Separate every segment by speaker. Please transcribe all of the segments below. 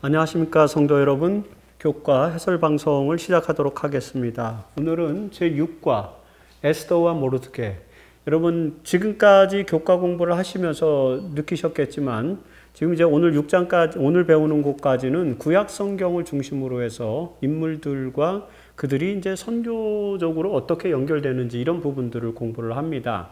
Speaker 1: 안녕하십니까 성도 여러분, 교과 해설 방송을 시작하도록 하겠습니다. 오늘은 제6과 에스더와 모르드게. 여러분 지금까지 교과 공부를 하시면서 느끼셨겠지만 지금 이제 오늘 6장까지 오늘 배우는 곳까지는 구약 성경을 중심으로 해서 인물들과 그들이 이제 선교적으로 어떻게 연결되는지 이런 부분들을 공부를 합니다.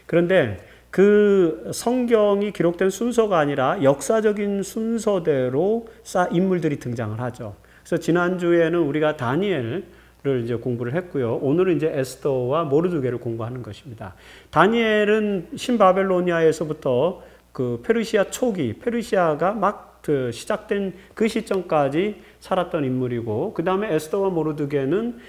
Speaker 1: 그런데 그 성경이 기록된 순서가 아니라 역사적인 순서대로 인물들이 등장을 하죠. 그래서 지난주에는 우리가 다니엘을 이제 공부를 했고요. 오늘은 이제 에스더와 모르드게를 공부하는 것입니다. 다니엘은 신바벨로니아에서부터 그 페르시아 초기, 페르시아가 막 시작된 그 시점까지 살았던 인물이고, 그 다음에 에스더와 모르드게는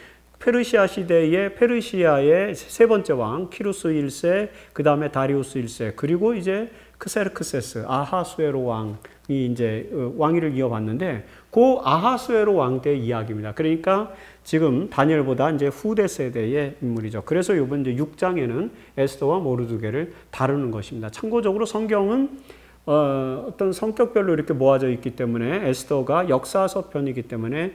Speaker 1: 페르시아 시대의 페르시아의 세 번째 왕 키루스 1세, 그 다음에 다리우스 1세, 그리고 이제 크세르크세스 아하수에로 왕이 이제 왕위를 이어봤는데 그 아하수에로 왕 때 이야기입니다. 그러니까 지금 다니엘보다 이제 후대 세대의 인물이죠. 그래서 이번 이제 6장에는 에스더와 모르드게를 다루는 것입니다. 참고적으로 성경은 어떤 성격별로 이렇게 모아져 있기 때문에 에스더가 역사서 편이기 때문에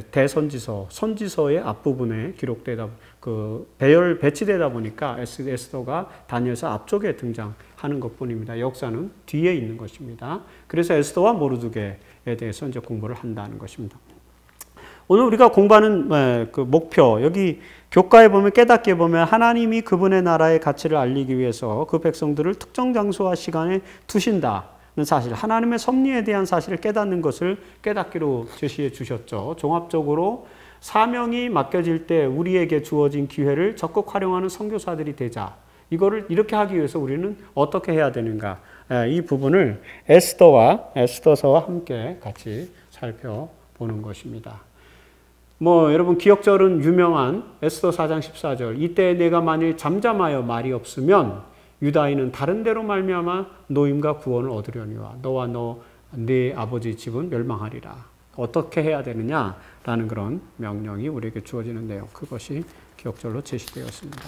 Speaker 1: 대선지서, 선지서의 앞부분에 기록되다, 배치되다 보니까 에스더가 다니엘서 앞쪽에 등장하는 것 뿐입니다. 역사는 뒤에 있는 것입니다. 그래서 에스더와 모르드게에 대해서 이제 공부를 한다는 것입니다. 오늘 우리가 공부하는 그 목표, 여기 교과에 보면 깨닫게 보면 하나님이 그분의 나라의 가치를 알리기 위해서 그 백성들을 특정 장소와 시간에 두신다. 사실, 하나님의 섭리에 대한 사실을 깨닫는 것을 깨닫기로 제시해 주셨죠. 종합적으로 사명이 맡겨질 때 우리에게 주어진 기회를 적극 활용하는 선교사들이 되자. 이거를 이렇게 하기 위해서 우리는 어떻게 해야 되는가? 이 부분을 에스더서와 함께 같이 살펴보는 것입니다. 여러분 기억절은 유명한 에스더 4장 14절. 이때 내가 만일 잠잠하여 말이 없으면 유다인은 다른 데로 말미암아 노임과 구원을 얻으려니와 너와 네 아버지 집은 멸망하리라. 어떻게 해야 되느냐라는 그런 명령이 우리에게 주어지는데요. 그것이 기억절로 제시되었습니다.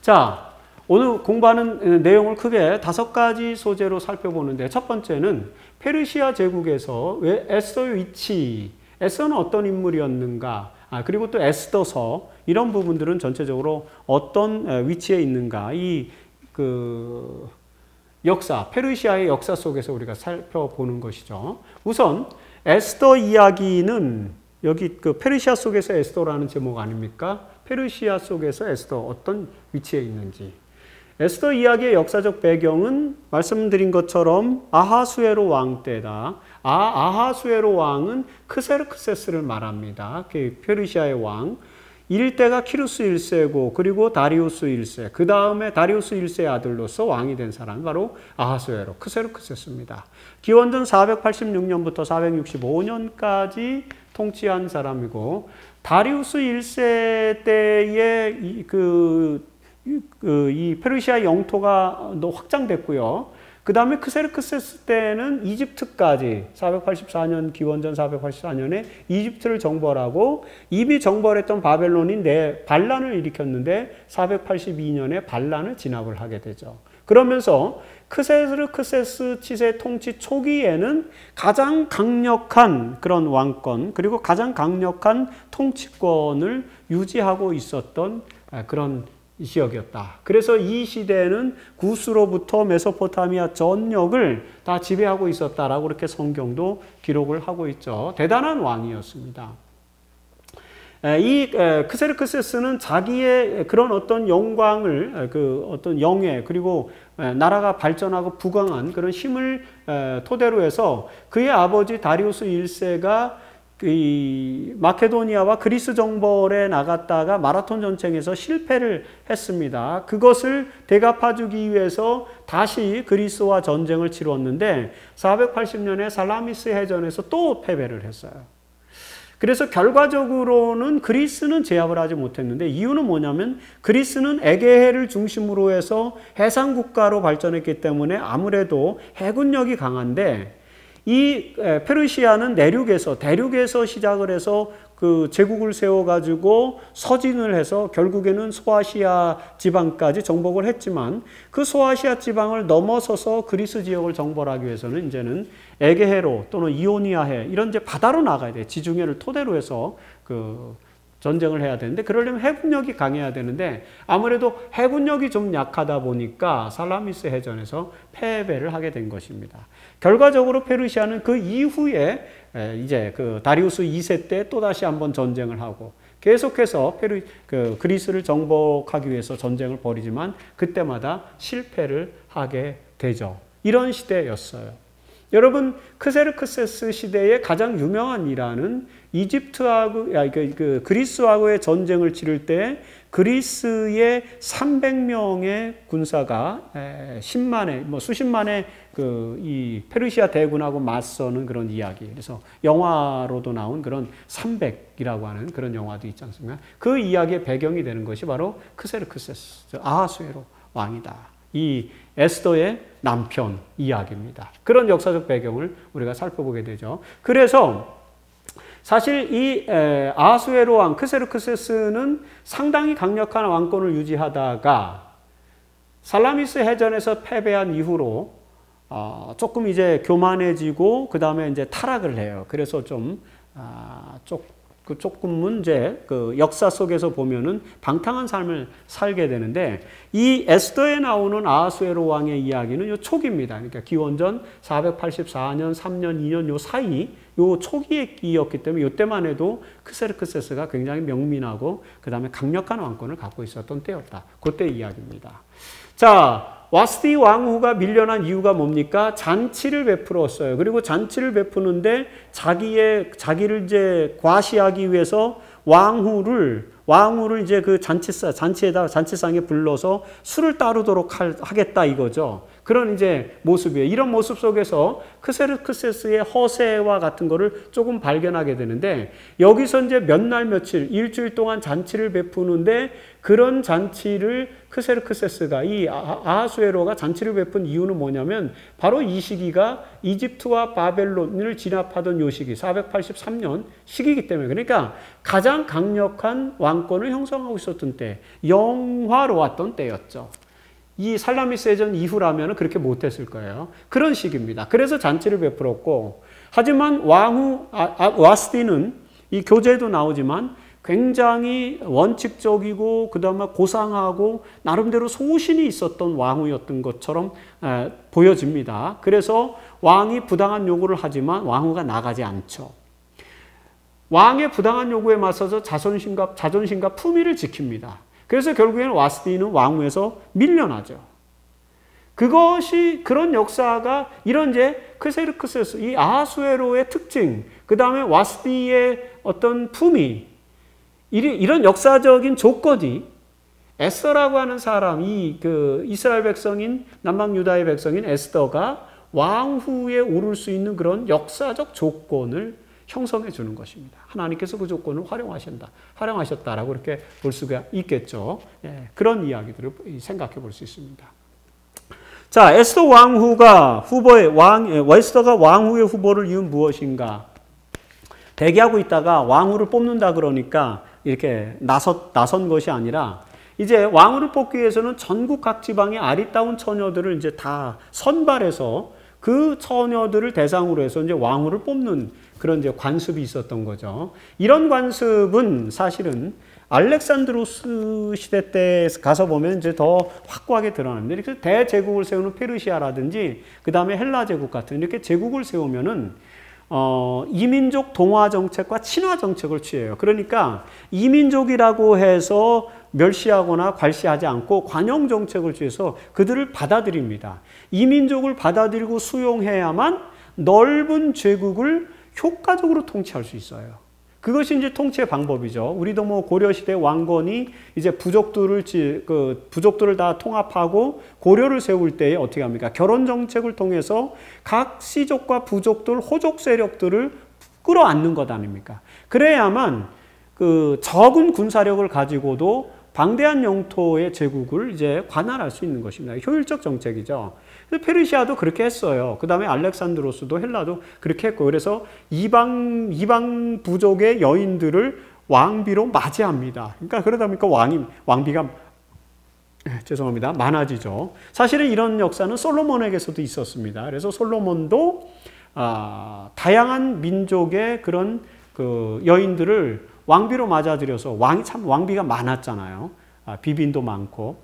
Speaker 1: 자, 오늘 공부하는 내용을 크게 5가지 소재로 살펴보는데, 첫 번째는 페르시아 제국에서 왜 에스더의 위치, 에스더는 어떤 인물이었는가, 그리고 또 에스더서 이런 부분들은 전체적으로 어떤 위치에 있는가, 역사, 페르시아의 역사 속에서 우리가 살펴보는 것이죠. 우선 에스더 이야기는 여기 페르시아 속에서 에스더라는 제목 아닙니까? 페르시아 속에서 에스더 어떤 위치에 있는지. 에스더 이야기의 역사적 배경은 말씀드린 것처럼 아하수에로 왕 때다. 아하수에로 왕은 크세르크세스를 말합니다. 페르시아의 왕. 1대가 키루스 1세고 그리고 다리우스 1세, 그 다음에 다리우스 1세의 아들로서 왕이 된 사람이 바로 아하수에로, 크세르크세스입니다. 기원전 486년부터 465년까지 통치한 사람이고, 다리우스 1세 때에 이 페르시아 영토가 확장됐고요. 그 다음에 크세르크세스 때는 이집트까지 484년 기원전 484년에 이집트를 정벌하고 이미 정벌했던 바벨론이 반란을 일으켰는데 482년에 반란을 진압을 하게 되죠. 그러면서 크세르크세스 치세 통치 초기에는 가장 강력한 그런 왕권, 그리고 가장 강력한 통치권을 유지하고 있었던 그런 지역이었다. 그래서 이 시대에는 구스로부터 메소포타미아 전역을 다 지배하고 있었다라고 그렇게 성경도 기록을 하고 있죠. 대단한 왕이었습니다. 이 크세르크세스는 자기의 그런 어떤 영광을, 어떤 영예, 그리고 나라가 발전하고 부강한 그런 힘을 토대로 해서 그의 아버지 다리우스 1세가 이 마케도니아와 그리스 정벌에 나갔다가 마라톤 전쟁에서 실패를 했습니다. 그것을 대갚아주기 위해서 다시 그리스와 전쟁을 치렀는데 480년에 살라미스 해전에서 또 패배를 했어요. 그래서 결과적으로는 그리스는 제압을 하지 못했는데, 이유는 뭐냐면 그리스는 에게해를 중심으로 해서 해상국가로 발전했기 때문에 아무래도 해군력이 강한데, 이 페르시아는 대륙에서 시작을 해서 그 제국을 세워가지고 서진을 해서 결국에는 소아시아 지방까지 정복을 했지만 그 소아시아 지방을 넘어서서 그리스 지역을 정벌하기 위해서는 이제는 에게해로 또는 이오니아해 이런 이제 바다로 나가야 돼. 지중해를 토대로 해서 그 전쟁을 해야 되는데 그러려면 해군력이 강해야 되는데 아무래도 해군력이 좀 약하다 보니까 살라미스 해전에서 패배를 하게 된 것입니다. 결과적으로 페르시아는 그 이후에 이제 그 다리우스 2세 때 또다시 한번 전쟁을 하고 계속해서 그리스를 정복하기 위해서 전쟁을 벌이지만 그때마다 실패를 하게 되죠. 이런 시대였어요. 여러분 크세르크세스 시대의 가장 유명한 일화는 그리스하고의 전쟁을 치를 때 그리스의 300명의 군사가 10만의 수십만의 이 페르시아 대군하고 맞서는 그런 이야기. 그래서 영화로도 나온 그런 300이라고 하는 그런 영화도 있지 않습니까? 그 이야기의 배경이 되는 것이 바로 크세르크세스 아하수에로 왕이다. 이 에스더의 남편 이야기입니다. 그런 역사적 배경을 우리가 살펴보게 되죠. 그래서 사실 이 아하수에로 왕 크세르크세스는 상당히 강력한 왕권을 유지하다가 살라미스 해전에서 패배한 이후로 조금 이제 교만해지고 그 다음에 이제 타락을 해요. 그래서 조금은 이제 그 역사 속에서 보면은 방탕한 삶을 살게 되는데 이 에스더에 나오는 아하수에로 왕의 이야기는 요 초기입니다. 그러니까 기원전 484년, 3년, 2년 요 사이 요 초기이었기 때문에 요때만 해도 크세르크세스가 굉장히 명민하고 그 다음에 강력한 왕권을 갖고 있었던 때였다. 그때 이야기입니다. 자, 와스디 왕후가 밀려난 이유가 뭡니까? 잔치를 베풀었어요. 그리고 잔치를 베푸는데 자기를 이제 과시하기 위해서 왕후를 이제 그 잔치상에 불러서 술을 따르도록 하겠다 이거죠. 그런 이제 모습이에요. 이런 모습 속에서 크세르크세스의 허세와 같은 거를 조금 발견하게 되는데 여기서 이제 몇 날 며칠, 일주일 동안 잔치를 베푸는데 그런 잔치를 크세르크세스가 이 아하수에로가 잔치를 베푼 이유는 뭐냐면 바로 이 시기가 이집트와 바벨론을 진압하던 요 시기 483년 시기이기 때문에 그러니까 가장 강력한 왕권을 형성하고 있었던 때 영화로웠던 때였죠. 이 살라미스 해전 이후라면 그렇게 못했을 거예요. 그런 시기입니다. 그래서 잔치를 베풀었고 하지만 왕후 와스디는 이 교재에도 나오지만 굉장히 원칙적이고 그 다음에 고상하고 나름대로 소신이 있었던 왕후였던 것처럼 보여집니다. 그래서 왕이 부당한 요구를 하지만 왕후가 나가지 않죠. 왕의 부당한 요구에 맞서서 자존심과 품위를 지킵니다. 그래서 결국에는 와스디는 왕후에서 밀려나죠. 그런 역사가 이런 이제 크세르크세스, 이 아하수에로의 특징, 그 다음에 와스디의 어떤 품위, 이런 역사적인 조건이 에스더라고 하는 사람이 이스라엘 백성인 남방 유다의 백성인 에스더가 왕후에 오를 수 있는 그런 역사적 조건을 형성해 주는 것입니다. 하나님께서 그 조건을 활용하셨다라고 이렇게 볼 수가 있겠죠. 예, 그런 이야기들을 생각해 볼 수 있습니다. 자, 에스더 에스더가 왕후의 후보를 이은 무엇인가? 대기하고 있다가 왕후를 뽑는다 그러니까 이렇게 나선 것이 아니라 이제 왕후를 뽑기 위해서는 전국 각 지방의 아리따운 처녀들을 이제 다 선발해서 그 처녀들을 대상으로 해서 이제 왕후를 뽑는 그런 이제 관습이 있었던 거죠. 이런 관습은 사실은 알렉산드로스 시대 때 가서 보면 이제 더 확고하게 드러납니다. 이렇게 대제국을 세우는 페르시아라든지 그 다음에 헬라 제국 같은 이렇게 제국을 세우면은 이민족 동화 정책과 친화 정책을 취해요. 그러니까 이민족이라고 해서 멸시하거나 괄시하지 않고 관용 정책을 취해서 그들을 받아들입니다. 이민족을 받아들이고 수용해야만 넓은 제국을 효과적으로 통치할 수 있어요. 그것이 이제 통치의 방법이죠. 우리도 뭐 고려시대 왕건이 이제 부족들을 다 통합하고 고려를 세울 때에 어떻게 합니까? 결혼 정책을 통해서 각 시족과 부족들, 호족 세력들을 끌어안는 것 아닙니까? 그래야만 그 적은 군사력을 가지고도 방대한 영토의 제국을 이제 관할할 수 있는 것입니다. 효율적 정책이죠. 페르시아도 그렇게 했어요. 그 다음에 알렉산드로스도 헬라도 그렇게 했고, 그래서 이방 부족의 여인들을 왕비로 맞이합니다. 그러니까 그러다 보니까 왕비가 죄송합니다. 많아지죠. 사실은 이런 역사는 솔로몬에게서도 있었습니다. 그래서 솔로몬도 다양한 민족의 그런 그 여인들을 왕비로 맞아들여서 왕비가 많았잖아요. 비빈도 많고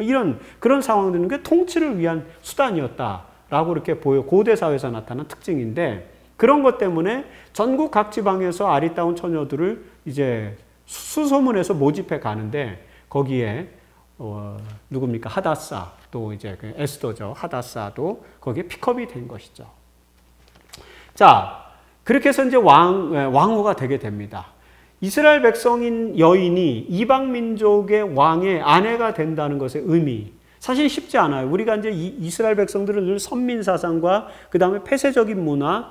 Speaker 1: 그런 상황들은 게 통치를 위한 수단이었다라고 이렇게 고대 사회에서 나타난 특징인데, 그런 것 때문에 전국 각 지방에서 아리따운 처녀들을 이제 수소문해서 모집해 가는데, 거기에 누굽니까? 하다사, 또 이제 그 에스더죠. 하다사도 거기에 픽업이 된 것이죠. 자, 그렇게 해서 이제 왕후가 되게 됩니다. 이스라엘 백성인 여인이 이방 민족의 왕의 아내가 된다는 것의 의미, 사실 쉽지 않아요. 우리가 이제 이스라엘 백성들은 늘 선민 사상과 그 다음에 폐쇄적인 문화,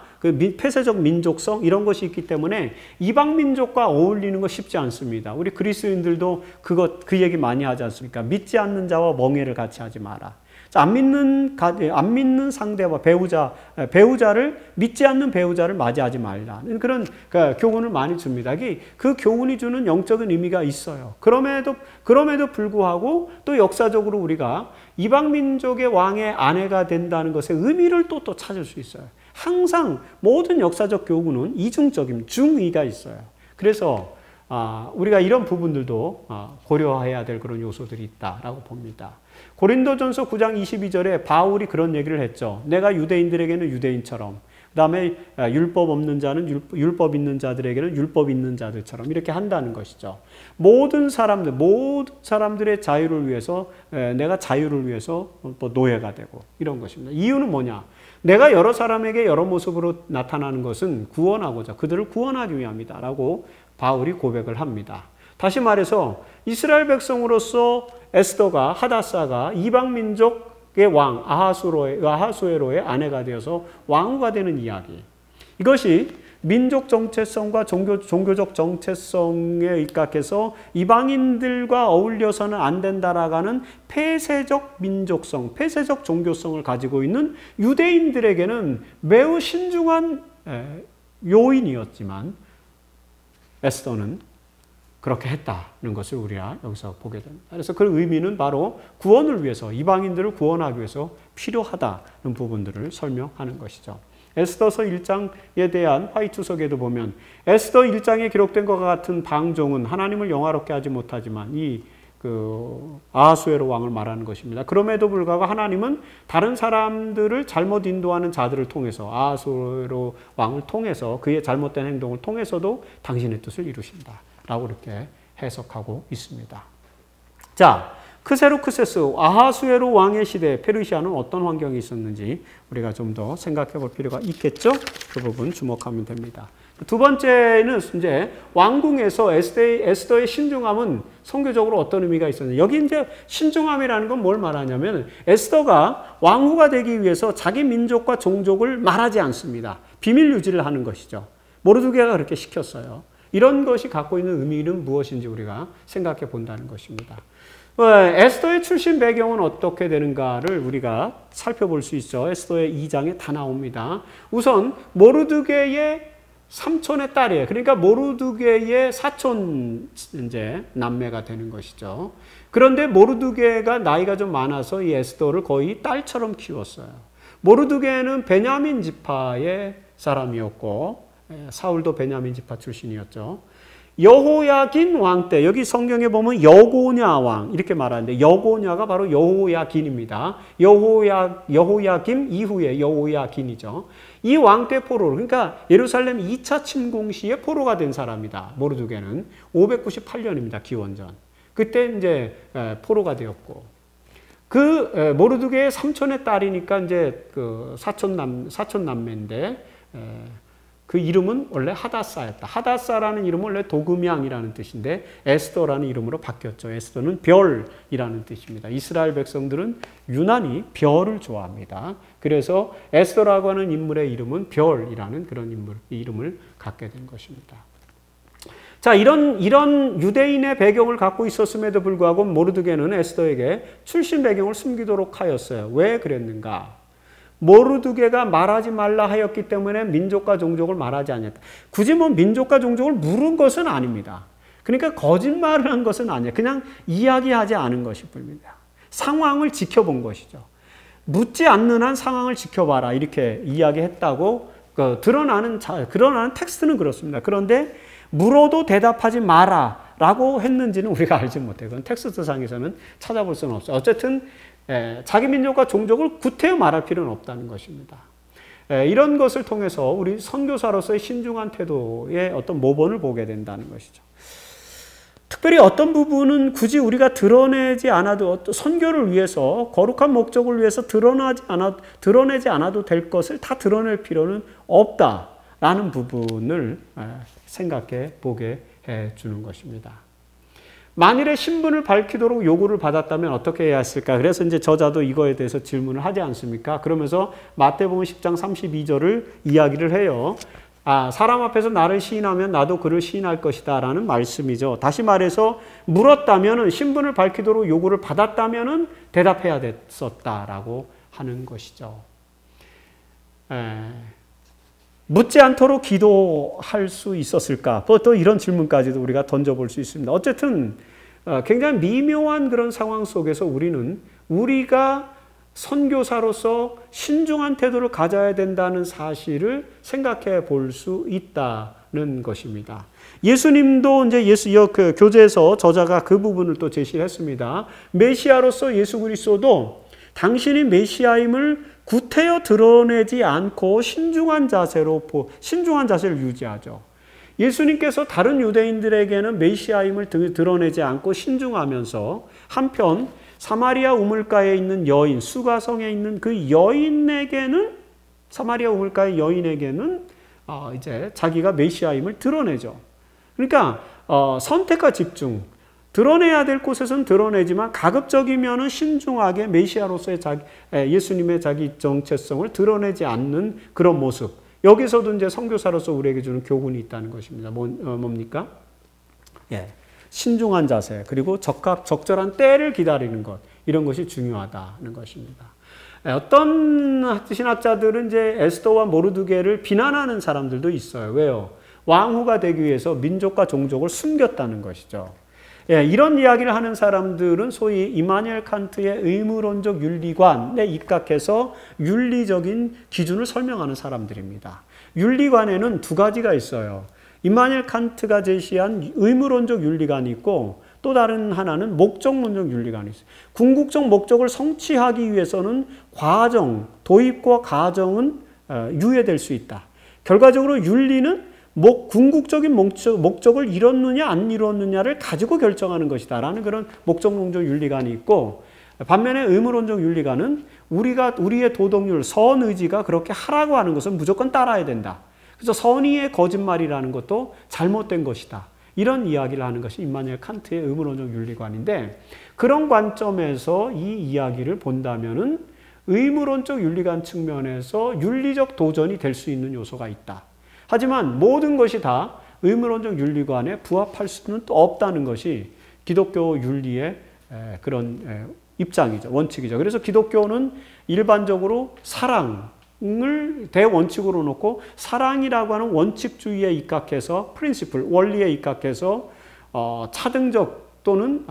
Speaker 1: 폐쇄적 민족성 이런 것이 있기 때문에 이방 민족과 어울리는 거 쉽지 않습니다. 우리 그리스도인들도 그 얘기 많이 하지 않습니까? 믿지 않는 자와 멍해를 같이 하지 마라. 안 믿는 상대와 배우자를 믿지 않는 배우자를 맞이하지 말라. 그런 교훈을 많이 줍니다. 그 교훈이 주는 영적인 의미가 있어요. 그럼에도 불구하고 또 역사적으로 우리가 이방 민족의 왕의 아내가 된다는 것의 의미를 또 찾을 수 있어요. 항상 모든 역사적 교훈은 이중적인 중의가 있어요. 그래서 우리가 이런 부분들도 고려해야 될 그런 요소들이 있다라고 봅니다. 고린도전서 9장 22절에 바울이 그런 얘기를 했죠. 내가 유대인들에게는 유대인처럼, 그 다음에 율법 없는 자는 율법 있는 자들에게는 율법 있는 자들처럼 이렇게 한다는 것이죠. 모든 사람들의 자유를 위해서 내가 자유를 위해서 노예가 되고 이런 것입니다. 이유는 뭐냐? 내가 여러 사람에게 여러 모습으로 나타나는 것은 구원하고자, 그들을 구원하기 위함이다 라고 바울이 고백을 합니다. 다시 말해서 이스라엘 백성으로서 에스더가, 하다사가 이방 민족의 왕 아하수에로의 아내가 되어서 왕후가 되는 이야기. 이것이 민족 정체성과 종교적 정체성에 입각해서 이방인들과 어울려서는 안 된다라는 폐쇄적 민족성, 폐쇄적 종교성을 가지고 있는 유대인들에게는 매우 신중한 요인이었지만, 에스더는 그렇게 했다는 것을 우리가 여기서 보게 됩니다. 그래서 그 의미는 바로 구원을 위해서, 이방인들을 구원하기 위해서 필요하다는 부분들을 설명하는 것이죠. 에스더서 1장에 대한 화이투석에도 보면 에스더 1장에 기록된 것과 같은 방종은 하나님을 영화롭게 하지 못하지만 아하수에로 왕을 말하는 것입니다. 그럼에도 불구하고 하나님은 다른 사람들을 잘못 인도하는 자들을 통해서, 아하수에로 왕을 통해서, 그의 잘못된 행동을 통해서도 당신의 뜻을 이루신다 라고 이렇게 해석하고 있습니다. 자, 크세루크세스 아하수에로 왕의 시대에 페르시아는 어떤 환경이 있었는지 우리가 좀 더 생각해 볼 필요가 있겠죠? 그 부분 주목하면 됩니다. 두 번째는 이제 왕궁에서 에스더의 신중함은 성교적으로 어떤 의미가 있었는지. 여기 이제 신중함이라는 건 뭘 말하냐면, 에스더가 왕후가 되기 위해서 자기 민족과 종족을 말하지 않습니다. 비밀 유지를 하는 것이죠. 모르드게가 그렇게 시켰어요. 이런 것이 갖고 있는 의미는 무엇인지 우리가 생각해 본다는 것입니다. 에스더의 출신 배경은 어떻게 되는가를 우리가 살펴볼 수 있죠. 에스더의 2장에 다 나옵니다. 우선 모르드게의 삼촌의 딸이에요. 그러니까 모르드게의 사촌 이제 남매가 되는 것이죠. 그런데 모르드게가 나이가 좀 많아서 이 에스더를 거의 딸처럼 키웠어요. 모르드게는 베냐민 지파의 사람이었고, 사울도 베냐민 지파 출신이었죠. 여호야긴 왕 때, 여기 성경에 보면 여고냐 왕 이렇게 말하는데, 여고냐가 바로 여호야긴입니다. 여호야김 이후에 여호야긴이죠. 이 왕 때 포로로, 그러니까 예루살렘 2차 침공 시에 포로가 된 사람이다. 모르드게는 598년입니다. 기원전. 그때 이제 포로가 되었고, 모르드게의 삼촌의 딸이니까 이제 사촌 남매인데, 그 이름은 원래 하다사였다. 하다사라는 이름은 원래 도금양이라는 뜻인데 에스더라는 이름으로 바뀌었죠. 에스더는 별이라는 뜻입니다. 이스라엘 백성들은 유난히 별을 좋아합니다. 그래서 에스더라고 하는 인물의 이름은 별이라는 그런 이름을 갖게 된 것입니다. 자, 이런 유대인의 배경을 갖고 있었음에도 불구하고 모르드게는 에스더에게 출신 배경을 숨기도록 하였어요. 왜 그랬는가? 모르드게가 말하지 말라 하였기 때문에 민족과 종족을 말하지 않았다. 굳이 뭐 민족과 종족을 물은 것은 아닙니다. 그러니까 거짓말을 한 것은 아니에요. 그냥 이야기하지 않은 것일 뿐입니다. 상황을 지켜본 것이죠. 묻지 않는 한 상황을 지켜봐라 이렇게 이야기했다고 드러나는 텍스트는 그렇습니다. 그런데 물어도 대답하지 마라 라고 했는지는 우리가 알지 못해요. 그건 텍스트상에서는 찾아볼 수는 없어요. 어쨌든 자기 민족과 종족을 구태여 말할 필요는 없다는 것입니다. 이런 것을 통해서 우리 선교사로서의 신중한 태도의 어떤 모본을 보게 된다는 것이죠. 특별히 어떤 부분은 굳이 우리가 드러내지 않아도 선교를 위해서 거룩한 목적을 위해서 드러내지 않아도 될 것을 다 드러낼 필요는 없다라는 부분을 생각해 보게 해주는 것입니다. 만일에 신분을 밝히도록 요구를 받았다면 어떻게 해야 했을까? 그래서 이제 저자도 이거에 대해서 질문을 하지 않습니까? 그러면서 마태복음 10장 32절을 이야기를 해요. 사람 앞에서 나를 시인하면 나도 그를 시인할 것이다 라는 말씀이죠. 다시 말해서 물었다면 신분을 밝히도록 요구를 받았다면 대답해야 됐었다라고 하는 것이죠. 묻지 않도록 기도할 수 있었을까? 또 이런 질문까지도 우리가 던져볼 수 있습니다. 어쨌든 굉장히 미묘한 그런 상황 속에서 우리가 선교사로서 신중한 태도를 가져야 된다는 사실을 생각해 볼 수 있다는 것입니다. 예수님도 이제 그 교재에서 저자가 그 부분을 또 제시를 했습니다. 메시아로서 예수 그리스도도 당신이 메시아임을 구태여 드러내지 않고 신중한 자세를 유지하죠. 예수님께서 다른 유대인들에게는 메시아임을 드러내지 않고 신중하면서 한편 사마리아 우물가에 있는 여인, 수가성에 있는 그 여인에게는 사마리아 우물가의 여인에게는 이제 자기가 메시아임을 드러내죠. 그러니까 선택과 집중, 드러내야 될 곳에서는 드러내지만 가급적이면은 신중하게 메시아로서의 예수님의 자기 정체성을 드러내지 않는 그런 모습. 여기서도 이제 선교사로서 우리에게 주는 교훈이 있다는 것입니다. 뭡니까? 신중한 자세, 그리고 적절한 때를 기다리는 것, 이런 것이 중요하다는 것입니다. 어떤 신학자들은 이제 에스더와 모르드게를 비난하는 사람들도 있어요. 왜요? 왕후가 되기 위해서 민족과 종족을 숨겼다는 것이죠. 이런 이야기를 하는 사람들은 소위 이마누엘 칸트의 의무론적 윤리관에 입각해서 윤리적인 기준을 설명하는 사람들입니다. 윤리관에는 두 가지가 있어요. 이마누엘 칸트가 제시한 의무론적 윤리관이 있고 또 다른 하나는 목적론적 윤리관이 있어요. 궁극적 목적을 성취하기 위해서는 도입과 과정은 유예될 수 있다. 결과적으로 윤리는 궁극적인 목적을 이뤘느냐 안 이뤘느냐를 가지고 결정하는 것이다 라는 그런 목적론적 윤리관이 있고, 반면에 의무론적 윤리관은 우리의 도덕률, 선의지가 그렇게 하라고 하는 것은 무조건 따라야 된다. 그래서 선의의 거짓말이라는 것도 잘못된 것이다. 이런 이야기를 하는 것이 임마누엘 칸트의 의무론적 윤리관인데, 그런 관점에서 이 이야기를 본다면은 의무론적 윤리관 측면에서 윤리적 도전이 될 수 있는 요소가 있다. 하지만 모든 것이 다 의무론적 윤리관에 부합할 수는 또 없다는 것이 기독교 윤리의 그런 입장이죠. 원칙이죠. 그래서 기독교는 일반적으로 사랑을 대원칙으로 놓고 사랑이라고 하는 원칙주의에 입각해서 프린시플, 원리에 입각해서 차등적 또는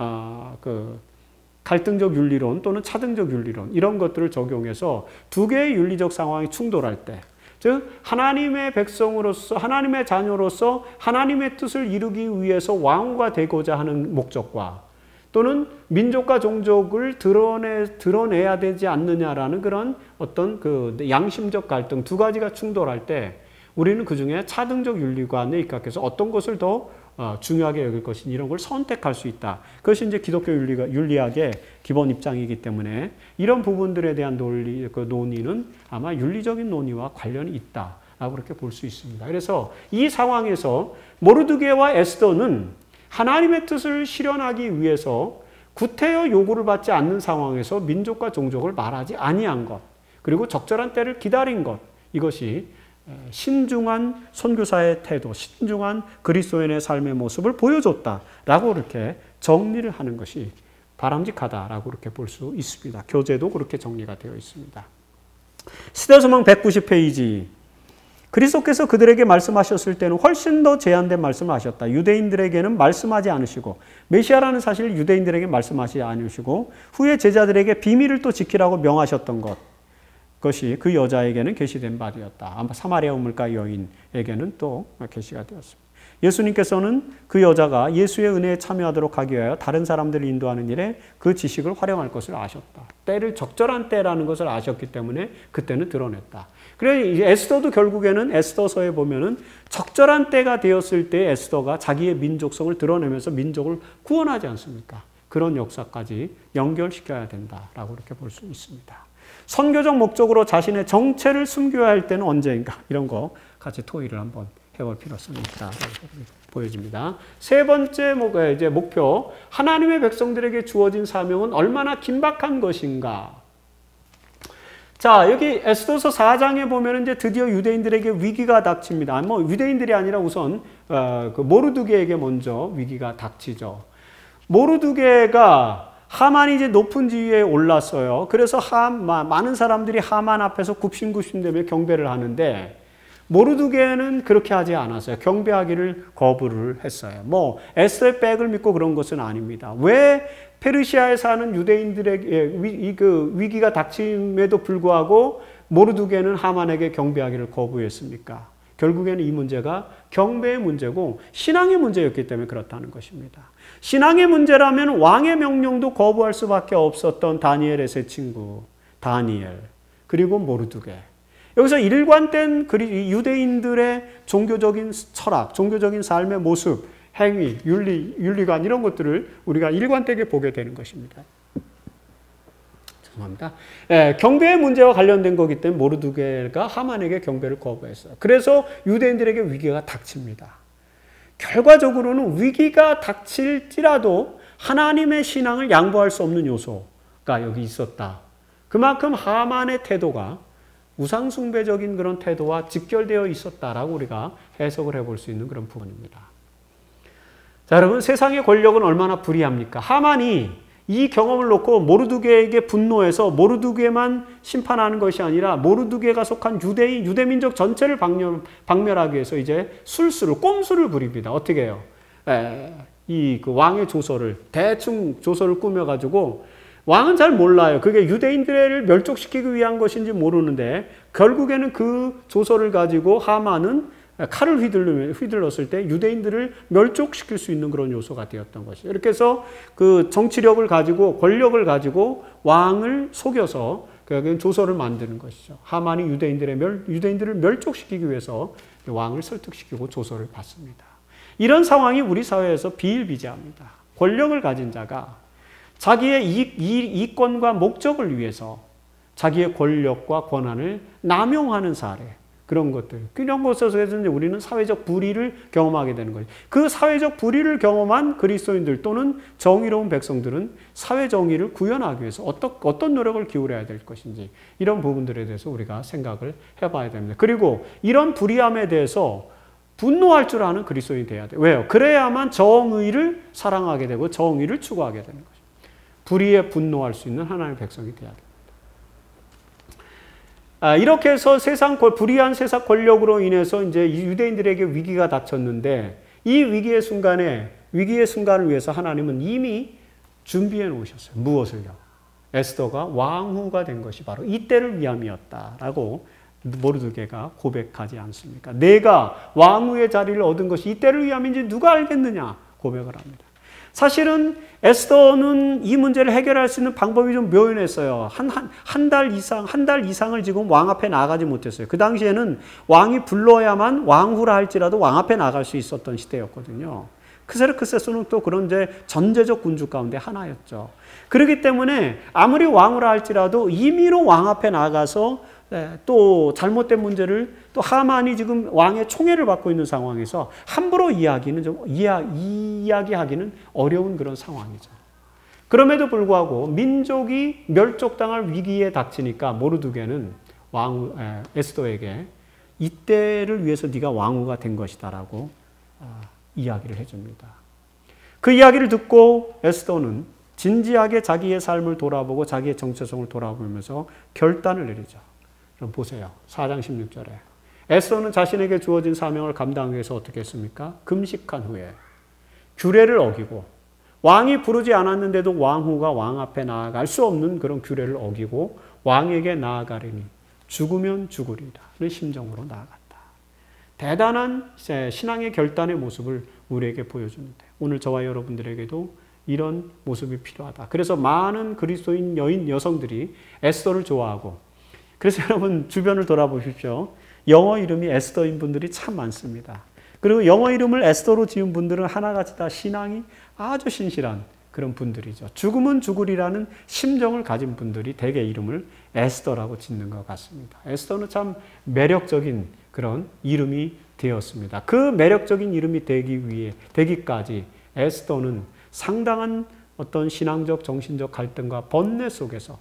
Speaker 1: 갈등적 윤리론 또는 차등적 윤리론 이런 것들을 적용해서 두 개의 윤리적 상황이 충돌할 때, 즉 하나님의 백성으로서 하나님의 자녀로서 하나님의 뜻을 이루기 위해서 왕후가 되고자 하는 목적과 또는 민족과 종족을 드러내야 되지 않느냐라는 그런 어떤 그 양심적 갈등 두 가지가 충돌할 때 우리는 그중에 차등적 윤리관에 입각해서 어떤 것을 더 중요하게 여길 것인지 이런 걸 선택할 수 있다. 그것이 이제 기독교 윤리학의 기본 입장이기 때문에 이런 부분들에 대한 논의는 아마 윤리적인 논의와 관련이 있다라고 그렇게 볼 수 있습니다. 그래서 이 상황에서 모르드게와 에스더는 하나님의 뜻을 실현하기 위해서 구태여 요구를 받지 않는 상황에서 민족과 종족을 말하지 아니한 것, 그리고 적절한 때를 기다린 것, 이것이 신중한 선교사의 태도, 신중한 그리스도인의 삶의 모습을 보여줬다라고 이렇게 정리를 하는 것이 바람직하다라고 그렇게 볼 수 있습니다. 교재도 그렇게 정리가 되어 있습니다. 시대소망 190페이지. 그리스도께서 그들에게 말씀하셨을 때는 훨씬 더 제한된 말씀을 하셨다. 유대인들에게는 말씀하지 않으시고 메시아라는 사실을 유대인들에게 말씀하지 않으시고 후에 제자들에게 비밀을 또 지키라고 명하셨던 것이 그 여자에게는 계시된 바되었다. 아마 사마리아 우물가 여인에게는 또 계시가 되었습니다. 예수님께서는 그 여자가 예수의 은혜에 참여하도록 하기 위하여 다른 사람들을 인도하는 일에 그 지식을 활용할 것을 아셨다. 때를 적절한 때라는 것을 아셨기 때문에 그때는 드러냈다. 그래서 에스더도 결국에는 에스더서에 보면은 적절한 때가 되었을 때 에스더가 자기의 민족성을 드러내면서 민족을 구원하지 않습니까? 그런 역사까지 연결시켜야 된다라고 이렇게 볼 수 있습니다. 선교적 목적으로 자신의 정체를 숨겨야 할 때는 언제인가? 이런 거 같이 토의를 한번 해볼 필요성이 있다. 보여집니다. 세 번째 목표, 하나님의 백성들에게 주어진 사명은 얼마나 긴박한 것인가? 자, 여기 에스더서 4장에 보면 이제 드디어 유대인들에게 위기가 닥칩니다. 뭐 유대인들이 아니라 우선 그 모르드게에게 먼저 위기가 닥치죠. 모르드게가 하만이 이제 높은 지위에 올랐어요. 그래서 많은 사람들이 하만 앞에서 굽신굽신대며 경배를 하는데 모르드게는 그렇게 하지 않았어요. 경배하기를 거부를 했어요. 뭐 에스더의 백을 믿고 그런 것은 아닙니다. 왜 페르시아에 사는 유대인들에게 위기가 닥침에도 불구하고 모르드게는 하만에게 경배하기를 거부했습니까? 결국에는 이 문제가 경배의 문제고 신앙의 문제였기 때문에 그렇다는 것입니다. 신앙의 문제라면 왕의 명령도 거부할 수밖에 없었던 다니엘의 세 친구 다니엘 그리고 모르드게. 여기서 일관된 유대인들의 종교적인 철학, 종교적인 삶의 모습, 행위, 윤리관 이런 것들을 우리가 일관되게 보게 되는 것입니다. 죄송합니다. 경배의 문제와 관련된 거기 때문에 모르드게가 하만에게 경배를 거부했어요. 그래서 유대인들에게 위기가 닥칩니다. 결과적으로는 위기가 닥칠지라도 하나님의 신앙을 양보할 수 없는 요소가 여기 있었다. 그만큼 하만의 태도가 우상숭배적인 그런 태도와 직결되어 있었다라고 우리가 해석을 해볼 수 있는 그런 부분입니다. 자, 여러분, 세상의 권력은 얼마나 불의합니까? 하만이 이 경험을 놓고 모르드게에게 분노해서 모르드게만 심판하는 것이 아니라 모르드게가 속한 유대민족 전체를 박멸하기 위해서 이제 꼼수를 부립니다. 어떻게 해요? 그 왕의 조서를, 대충 조서를 꾸며가지고 왕은 잘 몰라요. 그게 유대인들을 멸족시키기 위한 것인지 모르는데 결국에는 그 조서를 가지고 하만은 칼을 휘둘렀을 때 유대인들을 멸족시킬 수 있는 그런 요소가 되었던 것이죠. 이렇게 해서 그 정치력을 가지고 권력을 가지고 왕을 속여서 결국엔 조서를 만드는 것이죠. 하만이 유대인들을 멸족시키기 위해서 왕을 설득시키고 조서를 받습니다. 이런 상황이 우리 사회에서 비일비재합니다. 권력을 가진 자가 자기의 이권과 목적을 위해서 자기의 권력과 권한을 남용하는 사례, 그런 것들. 이런 것에서 우리는 사회적 불의를 경험하게 되는 거죠. 그 사회적 불의를 경험한 그리스도인들 또는 정의로운 백성들은 사회 정의를 구현하기 위해서 어떤 노력을 기울여야 될 것인지 이런 부분들에 대해서 우리가 생각을 해봐야 됩니다. 그리고 이런 불의함에 대해서 분노할 줄 아는 그리스도인이 돼야 돼요. 왜요? 그래야만 정의를 사랑하게 되고 정의를 추구하게 되는 거죠. 불의에 분노할 수 있는 하나님의 백성이 돼야 됩니다. 이렇게 해서 불의한 세상 권력으로 인해서 이제 유대인들에게 위기가 닥쳤는데 이 위기의 순간을 위해서 하나님은 이미 준비해 놓으셨어요. 무엇을요? 에스더가 왕후가 된 것이 바로 이때를 위함이었다라고 모르드게가 고백하지 않습니까? 내가 왕후의 자리를 얻은 것이 이때를 위함인지 누가 알겠느냐 고백을 합니다. 사실은 에스더는 이 문제를 해결할 수 있는 방법이 좀 묘연했어요. 한 달 이상을 지금 왕 앞에 나가지 못했어요. 그 당시에는 왕이 불러야만 왕후라 할지라도 왕 앞에 나갈 수 있었던 시대였거든요. 크세르크세스는 또 그런 이제 전제적 군주 가운데 하나였죠. 그렇기 때문에 아무리 왕후라 할지라도 임의로 왕 앞에 나가서 또 잘못된 문제를 또 하만이 지금 왕의 총애를 받고 있는 상황에서 함부로 이야기하기는 어려운 그런 상황이죠. 그럼에도 불구하고 민족이 멸족당할 위기에 닥치니까 모르드게는 에스더에게 이때를 위해서 네가 왕후가 된 것이다라고 이야기를 해줍니다. 그 이야기를 듣고 에스더는 진지하게 자기의 삶을 돌아보고 자기의 정체성을 돌아보면서 결단을 내리죠. 그럼 보세요. 4장 16절에. 에스더는 자신에게 주어진 사명을 감당하기 위해서 어떻게 했습니까? 금식한 후에 규례를 어기고 왕이 부르지 않았는데도 왕후가 왕 앞에 나아갈 수 없는 그런 규례를 어기고 왕에게 나아가리니 죽으면 죽으리라는 심정으로 나아갔다. 대단한 신앙의 결단의 모습을 우리에게 보여주는데 오늘 저와 여러분들에게도 이런 모습이 필요하다. 그래서 많은 그리스도인 여성들이 에스더를 좋아하고 그래서 여러분 주변을 돌아보십시오. 영어 이름이 에스더인 분들이 참 많습니다. 그리고 영어 이름을 에스더로 지은 분들은 하나같이 다 신앙이 아주 신실한 그런 분들이죠. 죽으면 죽으리라는 심정을 가진 분들이 대개 이름을 에스더라고 짓는 것 같습니다. 에스더는 참 매력적인 그런 이름이 되었습니다. 그 매력적인 이름이 되기까지 에스더는 상당한 어떤 신앙적, 정신적 갈등과 번뇌 속에서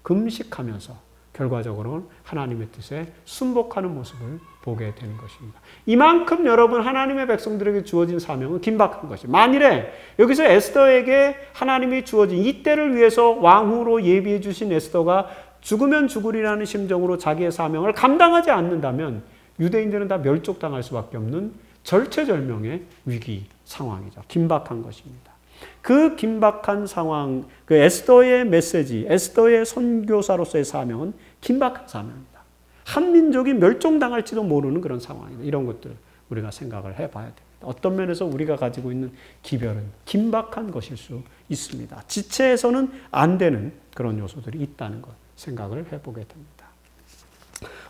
Speaker 1: 금식하면서 결과적으로는 하나님의 뜻에 순복하는 모습을 보게 되는 것입니다. 이만큼 여러분 하나님의 백성들에게 주어진 사명은 긴박한 것이. 만일에 여기서 에스더에게 하나님이 주어진 이 때를 위해서 왕후로 예비해 주신 에스더가 죽으면 죽으리라는 심정으로 자기의 사명을 감당하지 않는다면 유대인들은 다 멸족당할 수밖에 없는 절체절명의 위기 상황이죠. 긴박한 것입니다. 그 긴박한 상황, 그 에스더의 메시지, 에스더의 선교사로서의 사명은 긴박한 사명입니다. 한 민족이 멸종당할지도 모르는 그런 상황이다. 이런 것들 우리가 생각을 해봐야 됩니다. 어떤 면에서 우리가 가지고 있는 기별은 긴박한 것일 수 있습니다. 지체해서는 안 되는 그런 요소들이 있다는 것 생각을 해보게 됩니다.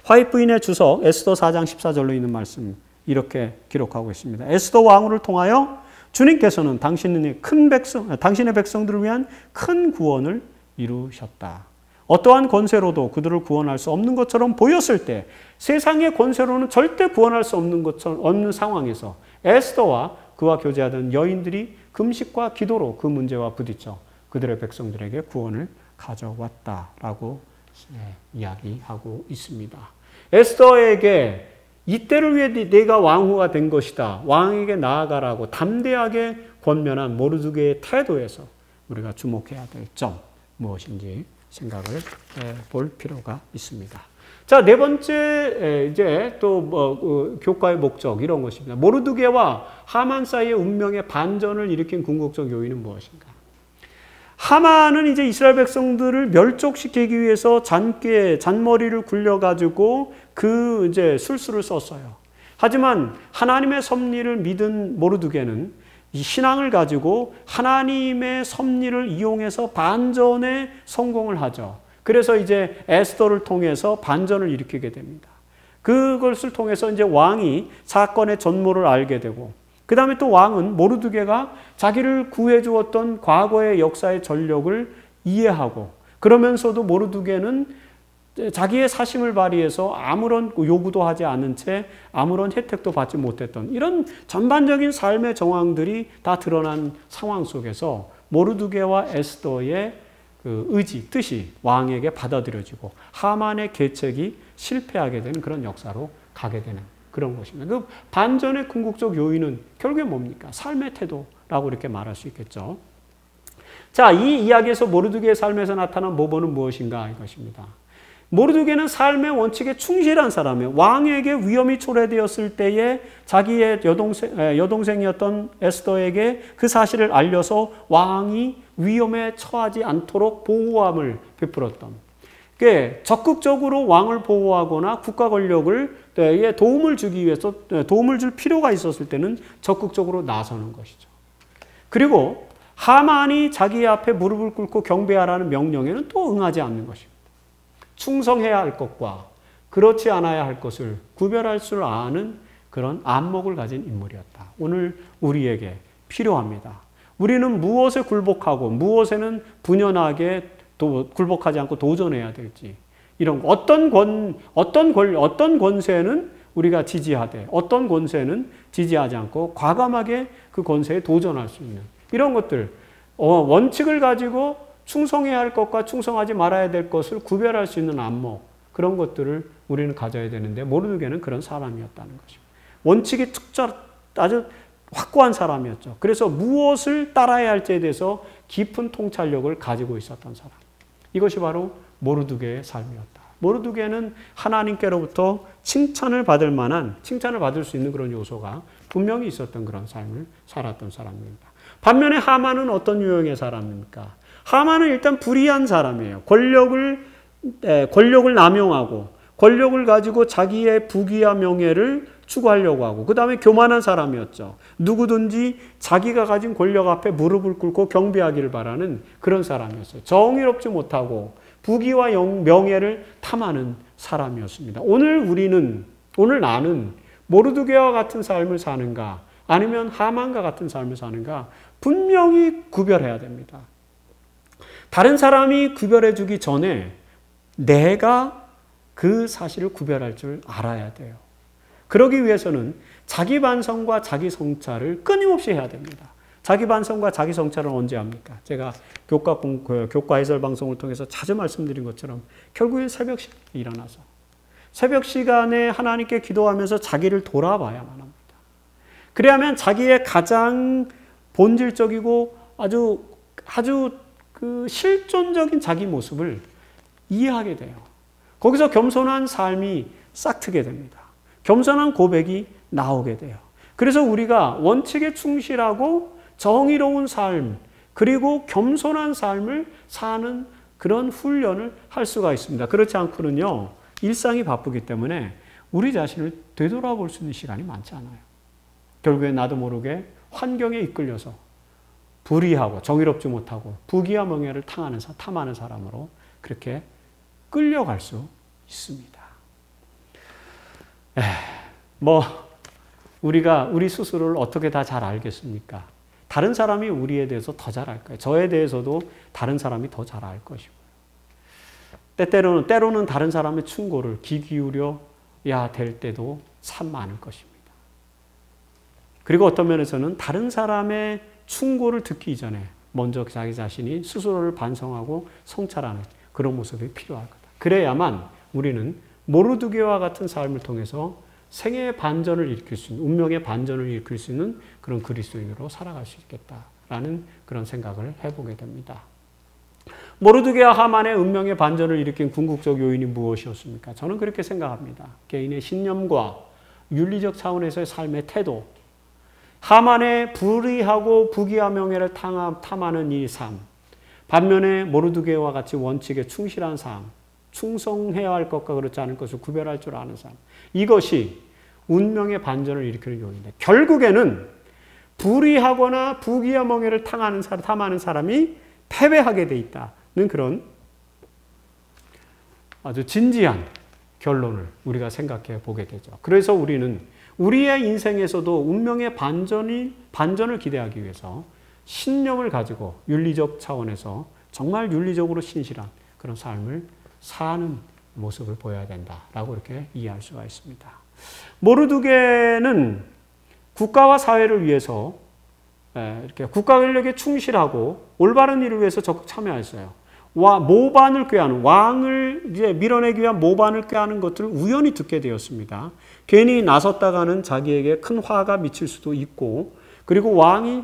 Speaker 1: 화이트 부인의 주석 에스더 4장 14절로 있는 말씀 이렇게 기록하고 있습니다. 에스더 왕후를 통하여 주님께서는 당신의 백성들을 위한 큰 구원을 이루셨다. 어떠한 권세로도 그들을 구원할 수 없는 것처럼 보였을 때 세상의 권세로는 절대 구원할 수 없는 상황에서 에스더와 그와 교제하던 여인들이 금식과 기도로 그 문제와 부딪혀 그들의 백성들에게 구원을 가져왔다라고 이야기하고 있습니다. 에스더에게 이때를 위해 내가 왕후가 된 것이다. 왕에게 나아가라고 담대하게 권면한 모르드게의 태도에서 우리가 주목해야 될 점 무엇인지 생각을 볼 필요가 있습니다. 자, 네 번째 이제 또 교과의 목적 이런 것입니다. 모르드게와 하만 사이의 운명의 반전을 일으킨 궁극적 요인은 무엇인가? 하만은 이제 이스라엘 백성들을 멸족시키기 위해서 잔머리를 굴려가지고 그 이제 술수를 썼어요. 하지만 하나님의 섭리를 믿은 모르드게는 이 신앙을 가지고 하나님의 섭리를 이용해서 반전에 성공을 하죠. 그래서 이제 에스더를 통해서 반전을 일으키게 됩니다. 그것을 통해서 이제 왕이 사건의 전모를 알게 되고 그 다음에 또 왕은 모르드게가 자기를 구해 주었던 과거의 역사의 전력을 이해하고 그러면서도 모르드게는 자기의 사심을 발휘해서 아무런 요구도 하지 않은 채 아무런 혜택도 받지 못했던 이런 전반적인 삶의 정황들이 다 드러난 상황 속에서 모르드게와 에스더의 그 의지, 뜻이 왕에게 받아들여지고 하만의 계책이 실패하게 되는 그런 역사로 가게 되는 그런 것입니다. 그 반전의 궁극적 요인은 결국에 뭡니까? 삶의 태도라고 이렇게 말할 수 있겠죠. 자, 이 이야기에서 모르드게의 삶에서 나타난 모범은 무엇인가 이것입니다. 모르드게는 삶의 원칙에 충실한 사람이에요. 왕에게 위험이 초래되었을 때에 자기의 여동생이었던 에스더에게 그 사실을 알려서 왕이 위험에 처하지 않도록 보호함을 베풀었던. 적극적으로 왕을 보호하거나 국가 권력을 도움을 주기 위해서 도움을 줄 필요가 있었을 때는 적극적으로 나서는 것이죠. 그리고 하만이 자기 앞에 무릎을 꿇고 경배하라는 명령에는 또 응하지 않는 것입니다. 충성해야 할 것과 그렇지 않아야 할 것을 구별할 줄 아는 그런 안목을 가진 인물이었다. 오늘 우리에게 필요합니다. 우리는 무엇에 굴복하고 무엇에는 분연하게 굴복하지 않고 도전해야 될지 이런 어떤 권세는 우리가 지지하되 어떤 권세는 지지하지 않고 과감하게 그 권세에 도전할 수 있는 이런 것들 원칙을 가지고 충성해야 할 것과 충성하지 말아야 될 것을 구별할 수 있는 안목 그런 것들을 우리는 가져야 되는데 모르드게는 그런 사람이었다는 것입니다. 원칙이 아주 확고한 사람이었죠. 그래서 무엇을 따라야 할지에 대해서 깊은 통찰력을 가지고 있었던 사람. 이것이 바로 모르드게의 삶이었다. 모르드게는 하나님께로부터 칭찬을 받을 만한, 칭찬을 받을 수 있는 그런 요소가 분명히 있었던 그런 삶을 살았던 사람입니다. 반면에 하만은 어떤 유형의 사람입니까? 하만은 일단 불의한 사람이에요. 권력을 남용하고 권력을 가지고 자기의 부귀와 명예를 추구하려고 하고, 그 다음에 교만한 사람이었죠. 누구든지 자기가 가진 권력 앞에 무릎을 꿇고 경배하기를 바라는 그런 사람이었어요. 정의롭지 못하고 부귀와 명예를 탐하는 사람이었습니다. 오늘 나는 모르드게와 같은 삶을 사는가, 아니면 하만과 같은 삶을 사는가, 분명히 구별해야 됩니다. 다른 사람이 구별해 주기 전에 내가 그 사실을 구별할 줄 알아야 돼요. 그러기 위해서는 자기 반성과 자기 성찰을 끊임없이 해야 됩니다. 자기 반성과 자기 성찰은 언제 합니까? 제가 교과 해설 방송을 통해서 자주 말씀드린 것처럼 결국엔 새벽 시간에 일어나서 새벽 시간에 하나님께 기도하면서 자기를 돌아봐야만 합니다. 그래야만 자기의 가장 본질적이고 아주 그 실존적인 자기 모습을 이해하게 돼요. 거기서 겸손한 삶이 싹트게 됩니다. 겸손한 고백이 나오게 돼요. 그래서 우리가 원칙에 충실하고 정의로운 삶, 그리고 겸손한 삶을 사는 그런 훈련을 할 수가 있습니다. 그렇지 않고는요, 일상이 바쁘기 때문에 우리 자신을 되돌아볼 수 있는 시간이 많지 않아요. 결국에 나도 모르게 환경에 이끌려서 불의하고 정의롭지 못하고 부귀와 명예를 탐하는 사람으로 그렇게 끌려갈 수 있습니다. 우리가 우리 스스로를 어떻게 다 잘 알겠습니까? 다른 사람이 우리에 대해서 더 잘 알 거예요. 저에 대해서도 다른 사람이 더 잘 알 것이고요. 때로는 다른 사람의 충고를 귀 기울여야 될 때도 참 많을 것입니다. 그리고 어떤 면에서는 다른 사람의 충고를 듣기 전에 먼저 자기 자신이 스스로를 반성하고 성찰하는 그런 모습이 필요할 거다. 그래야만 우리는 모르드게와 같은 삶을 통해서 생애의 반전을 일으킬 수 있는, 운명의 반전을 일으킬 수 있는 그런 그리스도인으로 살아갈 수 있겠다라는 그런 생각을 해보게 됩니다. 모르드게와 하만의 운명의 반전을 일으킨 궁극적 요인이 무엇이었습니까? 저는 그렇게 생각합니다. 개인의 신념과 윤리적 차원에서의 삶의 태도, 하만의 불의하고 부귀와 명예를 탐하는 이 삶, 반면에 모르드게와 같이 원칙에 충실한 삶, 충성해야 할 것과 그렇지 않을 것을 구별할 줄 아는 삶, 이것이 운명의 반전을 일으키는 요인인데, 결국에는 불의하거나 부귀와 명예를 탐하는 사람이 패배하게 돼 있다는 그런 아주 진지한 결론을 우리가 생각해 보게 되죠. 그래서 우리는 우리의 인생에서도 운명의 반전을 기대하기 위해서 신념을 가지고 윤리적 차원에서 정말 윤리적으로 신실한 그런 삶을 사는 모습을 보여야 된다라고 이렇게 이해할 수가 있습니다. 모르드게는 국가와 사회를 위해서 이렇게 국가 권력에 충실하고 올바른 일을 위해서 적극 참여했어요. 모반을 꾀하는, 왕을 이제 밀어내기 위한 모반을 꾀하는 것들을 우연히 듣게 되었습니다. 괜히 나섰다가는 자기에게 큰 화가 미칠 수도 있고, 그리고 왕이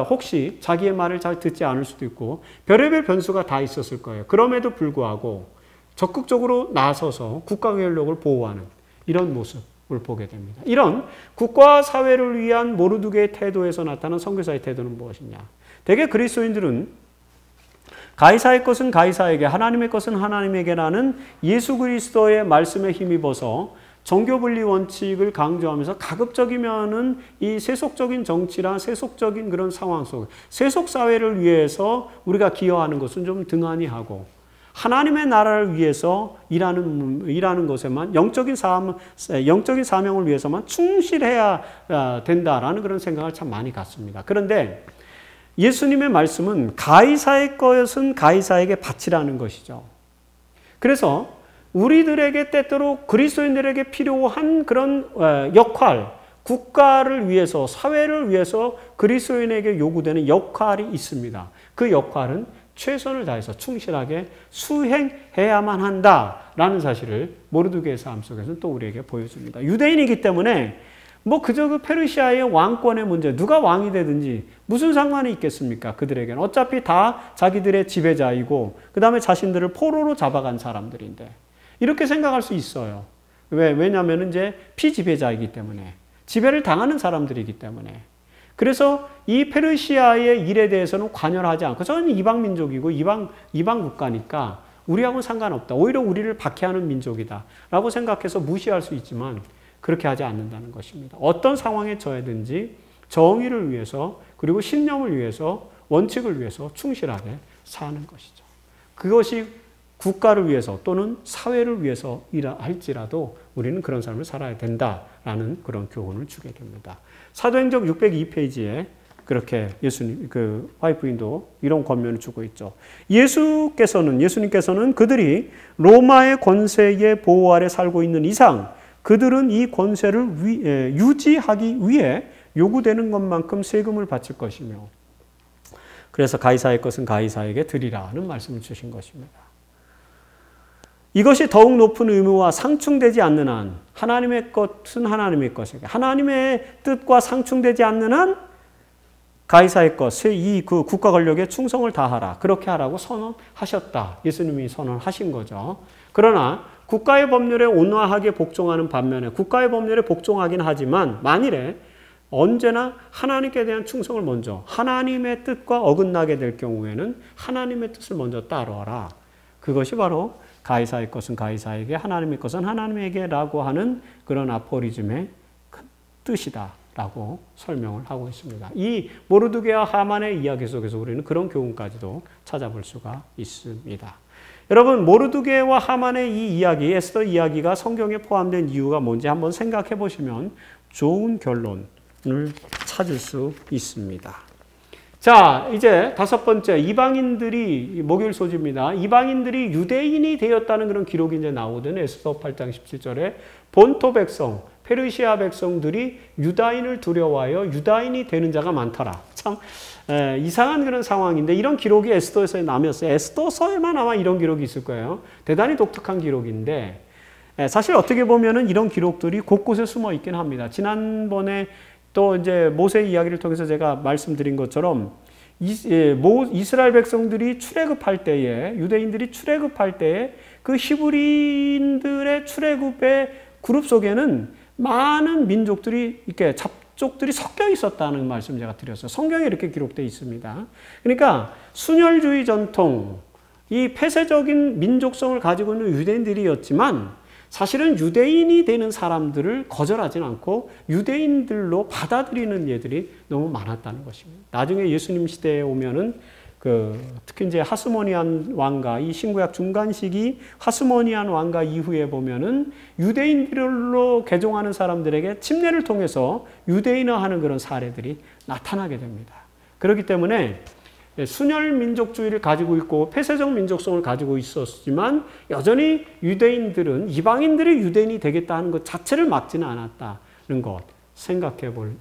Speaker 1: 혹시 자기의 말을 잘 듣지 않을 수도 있고, 별의별 변수가 다 있었을 거예요. 그럼에도 불구하고 적극적으로 나서서 국가 권력을 보호하는 이런 모습을 보게 됩니다. 이런 국가와 사회를 위한 모르드게의 태도에서 나타난 선교사의 태도는 무엇이냐? 대개 그리스도인들은 가이사의 것은 가이사에게, 하나님의 것은 하나님에게라는 예수 그리스도의 말씀에 힘입어서 정교분리 원칙을 강조하면서 가급적이면은 이 세속적인 정치나 세속적인 그런 상황 속, 세속 사회를 위해서 우리가 기여하는 것은 좀 등한히 하고, 하나님의 나라를 위해서 일하는 것에만, 영적인 사명을 위해서만 충실해야 된다라는 그런 생각을 참 많이 갖습니다. 그런데 예수님의 말씀은 가이사의 것은 가이사에게 바치라는 것이죠. 그래서 우리들에게 때때로 그리스도인들에게 필요한 그런 역할, 국가를 위해서, 사회를 위해서 그리스도인에게 요구되는 역할이 있습니다. 그 역할은 최선을 다해서 충실하게 수행해야만 한다라는 사실을 모르드게의 삶 속에서는 또 우리에게 보여줍니다. 유대인이기 때문에 그저 그 페르시아의 왕권의 문제, 누가 왕이 되든지 무슨 상관이 있겠습니까? 그들에게는 어차피 다 자기들의 지배자이고, 그 다음에 자신들을 포로로 잡아간 사람들인데, 이렇게 생각할 수 있어요. 왜냐하면 이제 피지배자이기 때문에. 지배를 당하는 사람들이기 때문에. 그래서 이 페르시아의 일에 대해서는 관여를 하지 않고 저는 이방 민족이고 이방 국가니까 우리하고는 상관없다. 오히려 우리를 박해하는 민족이다. 라고 생각해서 무시할 수 있지만 그렇게 하지 않는다는 것입니다. 어떤 상황에 처해든지 정의를 위해서 그리고 신념을 위해서 원칙을 위해서 충실하게 사는 것이죠. 그것이 국가를 위해서 또는 사회를 위해서 할지라도 우리는 그런 삶을 살아야 된다라는 그런 교훈을 주게 됩니다. 사도행전 602페이지에 그렇게 화이트부인도 이런 권면을 주고 있죠. 예수님께서는 그들이 로마의 권세의 보호 아래 살고 있는 이상 그들은 이 권세를 유지하기 위해 요구되는 것만큼 세금을 바칠 것이며 그래서 가이사의 것은 가이사에게 드리라는 말씀을 주신 것입니다. 이것이 더욱 높은 의무와 상충되지 않는 한 하나님의 것은 하나님의 것에게 하나님의 뜻과 상충되지 않는 한 가이사의 것, 그 국가 권력에 충성을 다하라. 그렇게 하라고 선언하셨다. 예수님이 선언하신 거죠. 그러나 국가의 법률에 온화하게 복종하는 반면에 국가의 법률에 복종하긴 하지만 만일에 언제나 하나님께 대한 충성을 먼저 하나님의 뜻과 어긋나게 될 경우에는 하나님의 뜻을 먼저 따르라. 그것이 바로 가이사의 것은 가이사에게 하나님의 것은 하나님에게라고 하는 그런 아포리즘의 뜻이다라고 설명을 하고 있습니다. 이 모르드게와 하만의 이야기 속에서 우리는 그런 교훈까지도 찾아볼 수가 있습니다. 여러분 모르드게와 하만의 이 이야기, 에스더 이야기가 성경에 포함된 이유가 뭔지 한번 생각해 보시면 좋은 결론을 찾을 수 있습니다. 자, 이제 다섯 번째, 이방인들이 목요일 소지입니다. 이방인들이 유대인이 되었다는 그런 기록이 이제 나오던 에스더 8장 17절에 본토 백성, 페르시아 백성들이 유다인을 두려워하여 유다인이 되는 자가 많더라. 참 이상한 그런 상황인데 이런 기록이 에스더서에 남았어요. 에스더서에만 아마 이런 기록이 있을 거예요. 대단히 독특한 기록인데 사실 어떻게 보면은 이런 기록들이 곳곳에 숨어 있긴 합니다. 지난번에 또 이제 모세 이야기를 통해서 제가 말씀드린 것처럼 이스라엘 백성들이 출애굽할 때에 유대인들이 출애굽할 때에 그 히브리인들의 출애굽의 그룹 속에는 많은 민족들이 이렇게 잡족들이 섞여 있었다는 말씀 제가 드렸어요. 성경에 이렇게 기록되어 있습니다. 그러니까 순혈주의 전통, 이 폐쇄적인 민족성을 가지고 있는 유대인들이었지만 사실은 유대인이 되는 사람들을 거절하지는 않고 유대인들로 받아들이는 예들이 너무 많았다는 것입니다. 나중에 예수님 시대에 오면은 특히 이제 하스모니안 왕가, 이 신구약 중간 시기 하스모니안 왕가 이후에 보면은 유대인들로 개종하는 사람들에게 침례를 통해서 유대인화하는 그런 사례들이 나타나게 됩니다. 그렇기 때문에 순혈 민족주의를 가지고 있고 폐쇄적 민족성을 가지고 있었지만 여전히 유대인들은 이방인들이 유대인이 되겠다 하는 것 자체를 막지는 않았다는 것 생각해 볼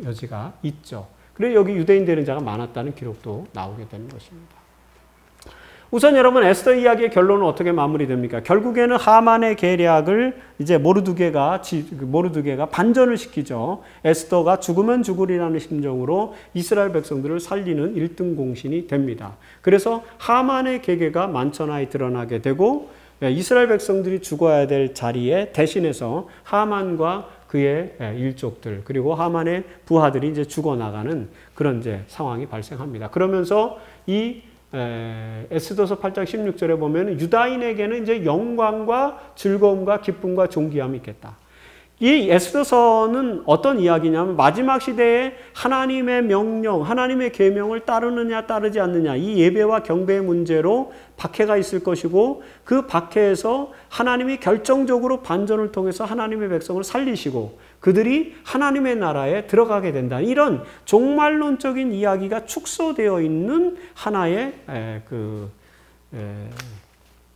Speaker 1: 여지가 있죠. 그래서 여기 유대인 되는 자가 많았다는 기록도 나오게 되는 것입니다. 우선 여러분 에스더 이야기의 결론은 어떻게 마무리됩니까? 결국에는 하만의 계략을 이제 모르드게가 반전을 시키죠. 에스더가 죽으면 죽으리라는 심정으로 이스라엘 백성들을 살리는 1등 공신이 됩니다. 그래서 하만의 계계가 만천하에 드러나게 되고 이스라엘 백성들이 죽어야 될 자리에 대신해서 하만과 그의 일족들 그리고 하만의 부하들이 이제 죽어나가는 그런 이제 상황이 발생합니다. 그러면서 이 에스더서 8장 16절에 보면 유다인에게는 이제 영광과 즐거움과 기쁨과 존귀함이 있겠다. 이 에스더서는 어떤 이야기냐면 마지막 시대에 하나님의 명령, 하나님의 계명을 따르느냐 따르지 않느냐 이 예배와 경배의 문제로 박해가 있을 것이고 그 박해에서 하나님이 결정적으로 반전을 통해서 하나님의 백성을 살리시고 그들이 하나님의 나라에 들어가게 된다. 이런 종말론적인 이야기가 축소되어 있는 하나의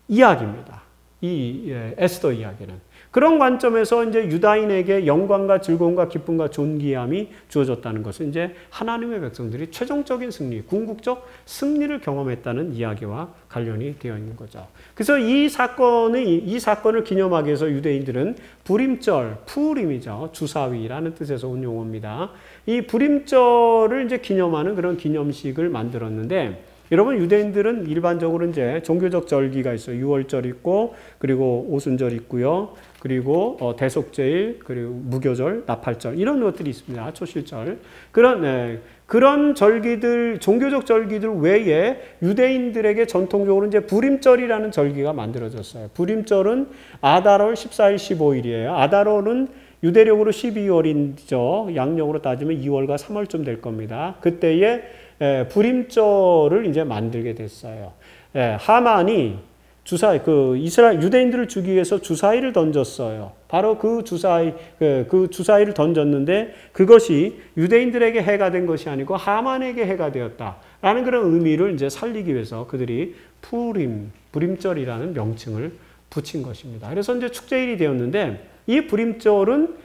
Speaker 1: 이야기입니다. 이 에스더 이야기는. 그런 관점에서 이제 유다인에게 영광과 즐거움과 기쁨과 존귀함이 주어졌다는 것은 이제 하나님의 백성들이 최종적인 승리, 궁극적 승리를 경험했다는 이야기와 관련이 되어 있는 거죠. 그래서 이 사건을 기념하기 위해서 유대인들은 불임절, 푸림이죠. 주사위라는 뜻에서 온 용어입니다. 이 불임절을 이제 기념하는 그런 기념식을 만들었는데 여러분 유대인들은 일반적으로 이제 종교적 절기가 있어요. 유월절 있고 그리고 오순절 있고요. 그리고 대속제일 그리고 무교절, 나팔절 이런 것들이 있습니다. 초실절 그런 절기들 종교적 절기들 외에 유대인들에게 전통적으로 이제 부림절이라는 절기가 만들어졌어요. 부림절은 아달월 14일, 15일이에요. 아달월은 유대력으로 12월이죠. 양력으로 따지면 2월과 3월쯤 될 겁니다. 그때에 부림절을 이제 만들게 됐어요. 하만이 이스라엘 유대인들을 죽이기 위해서 주사위를 던졌어요. 바로 그 주사위를 던졌는데 그것이 유대인들에게 해가 된 것이 아니고 하만에게 해가 되었다라는 그런 의미를 이제 살리기 위해서 그들이 부림절이라는 명칭을 붙인 것입니다. 그래서 이제 축제일이 되었는데 이 부림절은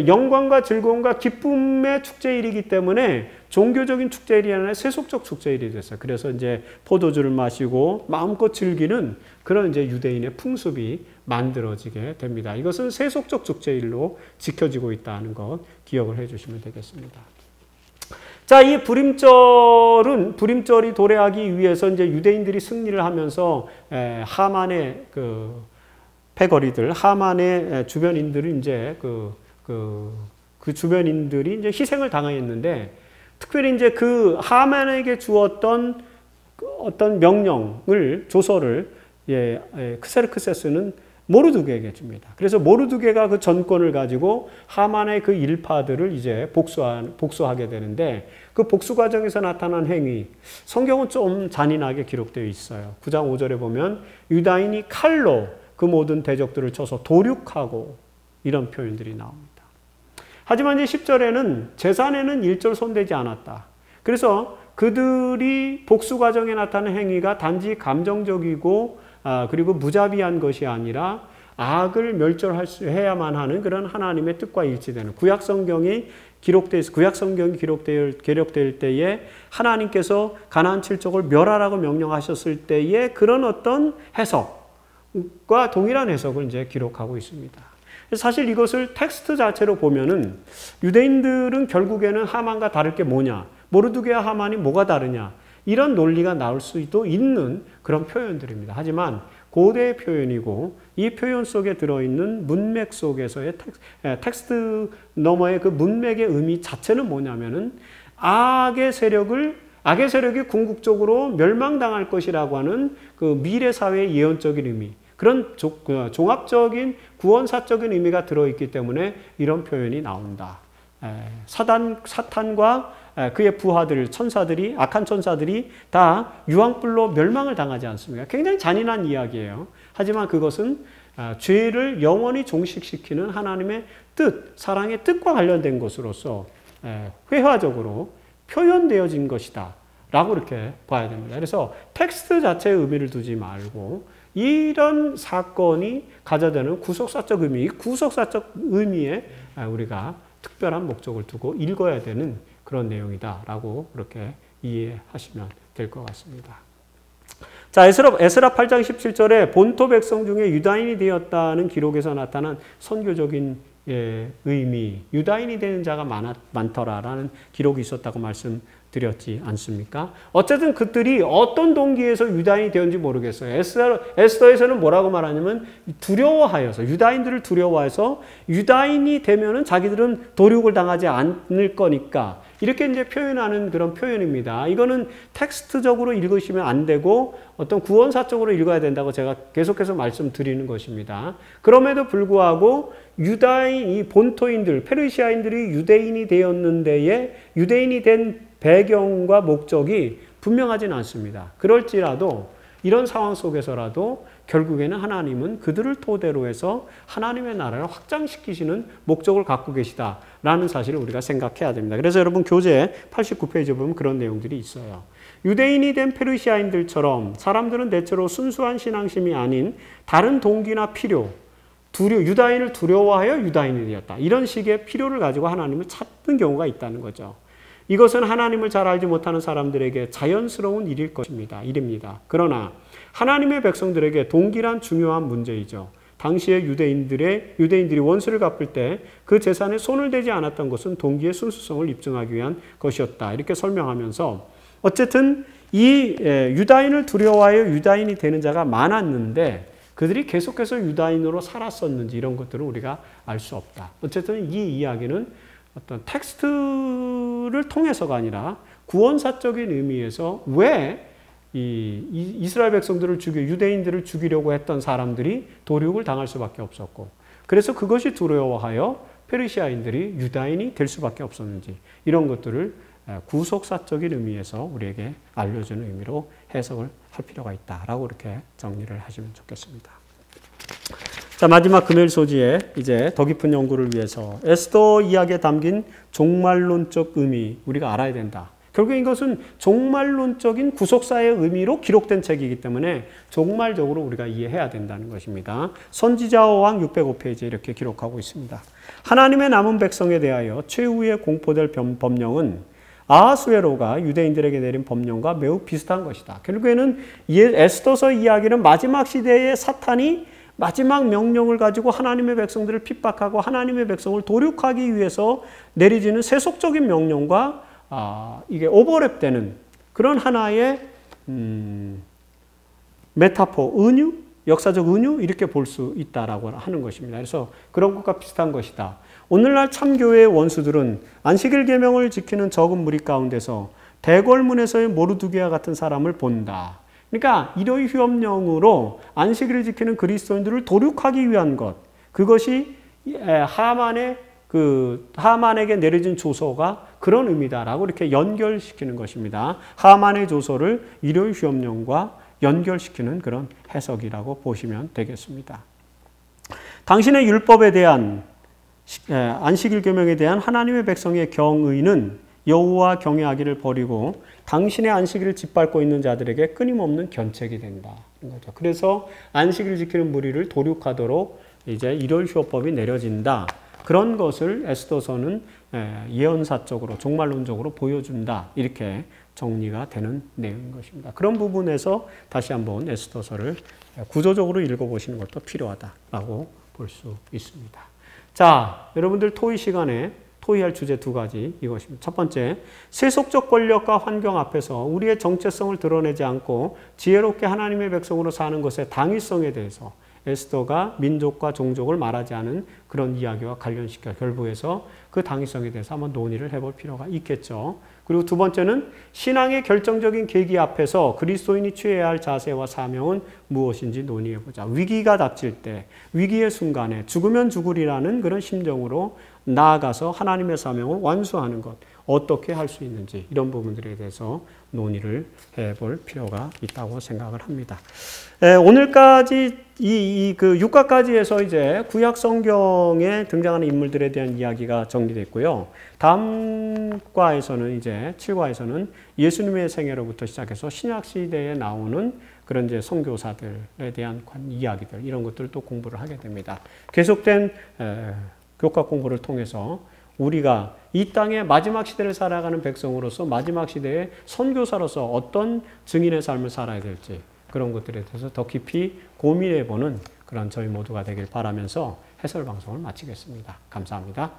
Speaker 1: 영광과 즐거움과 기쁨의 축제일이기 때문에 종교적인 축제일이 아니라 세속적 축제일이 됐어요. 그래서 이제 포도주를 마시고 마음껏 즐기는 그런 이제 유대인의 풍습이 만들어지게 됩니다. 이것은 세속적 축제일로 지켜지고 있다는 것 기억을 해 주시면 되겠습니다. 자, 이 부림절이 도래하기 위해서 이제 유대인들이 승리를 하면서 하만의 패거리들, 하만의 주변인들이 이제 그 주변인들이 이제 희생을 당했는데, 특별히 이제 그 하만에게 주었던 어떤 명령을, 조서를, 크세르크세스는 모르드게에게 줍니다. 그래서 모르드게가 그 전권을 가지고 하만의 그 일파들을 이제 복수하게 되는데, 그 복수 과정에서 나타난 행위, 성경은 좀 잔인하게 기록되어 있어요. 9장 5절에 보면 유다인이 칼로 그 모든 대적들을 쳐서 도륙하고 이런 표현들이 나옵니다. 하지만 이제 10절에는 재산에는 일절 손대지 않았다. 그래서 그들이 복수 과정에 나타나는 행위가 단지 감정적이고 그리고 무자비한 것이 아니라 악을 멸절해야만 하는 그런 하나님의 뜻과 일치되는 구약성경이 기록될 때에 하나님께서 가나안 7족을 멸하라고 명령하셨을 때에 그런 어떤 해석과 동일한 해석을 이제 기록하고 있습니다. 사실 이것을 텍스트 자체로 보면은 유대인들은 결국에는 하만과 다를 게 뭐냐, 모르드게와 하만이 뭐가 다르냐, 이런 논리가 나올 수도 있는 그런 표현들입니다. 하지만 고대의 표현이고 이 표현 속에 들어있는 문맥 속에서의 텍스트 너머의 그 문맥의 의미 자체는 뭐냐면은 악의 세력이 궁극적으로 멸망당할 것이라고 하는 그 미래 사회의 예언적인 의미, 그런 종합적인 구원사적인 의미가 들어있기 때문에 이런 표현이 나온다. 사탄과 그의 부하들, 천사들이, 악한 천사들이 다 유황불로 멸망을 당하지 않습니까? 굉장히 잔인한 이야기예요. 하지만 그것은 죄를 영원히 종식시키는 하나님의 뜻, 사랑의 뜻과 관련된 것으로서 회화적으로 표현되어진 것이다 라고 이렇게 봐야 됩니다. 그래서 텍스트 자체의 의미를 두지 말고 이런 사건이 가져다는 구속사적 의미, 구속사적 의미에 우리가 특별한 목적을 두고 읽어야 되는 그런 내용이다라고 그렇게 이해하시면 될 것 같습니다. 자, 에스라 8장 17절에 본토 백성 중에 유다인이 되었다는 기록에서 나타난 선교적인 의미, 유다인이 되는 자가 많더라라는 기록이 있었다고 말씀드렸지 않습니까? 어쨌든 그들이 어떤 동기에서 유다인이 되었는지 모르겠어요. 에스더에서는 뭐라고 말하냐면 두려워하여서, 유다인들을 두려워해서 유다인이 되면은 자기들은 도륙을 당하지 않을 거니까 이렇게 이제 표현하는 그런 표현입니다. 이거는 텍스트적으로 읽으시면 안 되고 어떤 구원사적으로 읽어야 된다고 제가 계속해서 말씀드리는 것입니다. 그럼에도 불구하고 이 본토인들, 페르시아인들이 유대인이 되었는데에 유대인이 된 배경과 목적이 분명하진 않습니다. 그럴지라도 이런 상황 속에서라도 결국에는 하나님은 그들을 토대로 해서 하나님의 나라를 확장시키시는 목적을 갖고 계시다라는 사실을 우리가 생각해야 됩니다. 그래서 여러분 교재 89페이지에 보면 그런 내용들이 있어요. 유대인이 된 페르시아인들처럼 사람들은 대체로 순수한 신앙심이 아닌 다른 동기나 필요, 유다인을 두려워하여 유다인이 되었다. 이런 식의 필요를 가지고 하나님을 찾는 경우가 있다는 거죠. 이것은 하나님을 잘 알지 못하는 사람들에게 자연스러운 일입니다. 그러나 하나님의 백성들에게 동일한 중요한 문제이죠. 당시의 유대인들이 원수를 갚을 때 그 재산에 손을 대지 않았던 것은 동기의 순수성을 입증하기 위한 것이었다. 이렇게 설명하면서 어쨌든 이 유다인을 두려워하여 유다인이 되는 자가 많았는데 그들이 계속해서 유다인으로 살았었는지 이런 것들은 우리가 알 수 없다. 어쨌든 이 이야기는 어떤 텍스트를 통해서가 아니라 구원사적인 의미에서 왜 이스라엘 백성들을 유대인들을 죽이려고 했던 사람들이 도륙을 당할 수밖에 없었고, 그래서 그것이 두려워하여 페르시아인들이 유다인이 될 수밖에 없었는지 이런 것들을 구속사적인 의미에서 우리에게 알려주는 의미로 해석을 할 필요가 있다라고 이렇게 정리를 하시면 좋겠습니다. 자, 마지막 금요일 소지에 이제 더 깊은 연구를 위해서 에스더 이야기에 담긴 종말론적 의미 우리가 알아야 된다. 결국 이것은 종말론적인 구속사의 의미로 기록된 책이기 때문에 종말적으로 우리가 이해해야 된다는 것입니다. 선지자와 왕 605페이지에 이렇게 기록하고 있습니다. 하나님의 남은 백성에 대하여 최후에 공포될 법령은 아하수에로가 유대인들에게 내린 법령과 매우 비슷한 것이다. 결국에는 에스더서 이야기는 마지막 시대의 사탄이 마지막 명령을 가지고 하나님의 백성들을 핍박하고 하나님의 백성을 도륙하기 위해서 내리지는 세속적인 명령과 이게 오버랩되는 그런 하나의 메타포, 은유, 역사적 은유 이렇게 볼 수 있다라고 하는 것입니다. 그래서 그런 것과 비슷한 것이다. 오늘날 참교회의 원수들은 안식일 계명을 지키는 적은 무리 가운데서 대궐문에서의 모르드게와 같은 사람을 본다. 그러니까 일요일 휴업령으로 안식일을 지키는 그리스도인들을 도륙하기 위한 것, 그것이 하만에게 내려진 조서가 그런 의미다라고 이렇게 연결시키는 것입니다. 하만의 조서를 일요일 휴업령과 연결시키는 그런 해석이라고 보시면 되겠습니다. 당신의 율법에 대한 안식일 계명에 대한 하나님의 백성의 경의는 여호와 경외하기를 버리고 당신의 안식일을 짓밟고 있는 자들에게 끊임없는 견책이 된다. 그래서 안식일 지키는 무리를 도륙하도록 이제 일요일 휴업법이 내려진다. 그런 것을 에스더서는 예언사적으로 종말론적으로 보여준다. 이렇게 정리가 되는 내용인 것입니다. 그런 부분에서 다시 한번 에스더서를 구조적으로 읽어보시는 것도 필요하다라고 볼 수 있습니다. 자, 여러분들 토의 시간에 토의할 주제 두 가지 이것입니다. 첫 번째, 세속적 권력과 환경 앞에서 우리의 정체성을 드러내지 않고 지혜롭게 하나님의 백성으로 사는 것의 당위성에 대해서 에스더가 민족과 종족을 말하지 않은 그런 이야기와 관련시켜 결부해서 그 당위성에 대해서 한번 논의를 해볼 필요가 있겠죠. 그리고 두 번째는 신앙의 결정적인 계기 앞에서 그리스도인이 취해야 할 자세와 사명은 무엇인지 논의해보자. 위기가 닥칠 때, 위기의 순간에 죽으면 죽으리라는 그런 심정으로 나아가서 하나님의 사명을 완수하는 것, 어떻게 할 수 있는지 이런 부분들에 대해서 논의를 해볼 필요가 있다고 생각을 합니다. 오늘까지 그 6과까지에서 이제 구약 성경에 등장하는 인물들에 대한 이야기가 정리됐고요. 다음 과에서는 이제 7과에서는 예수님의 생애로부터 시작해서 신약 시대에 나오는 그런 이제 선교사들에 대한 이야기들 이런 것들을 또 공부를 하게 됩니다. 계속된 교과 공부를 통해서 우리가 이 땅의 마지막 시대를 살아가는 백성으로서 마지막 시대의 선교사로서 어떤 증인의 삶을 살아야 될지 그런 것들에 대해서 더 깊이 고민해보는 그런 저희 모두가 되길 바라면서 해설 방송을 마치겠습니다. 감사합니다.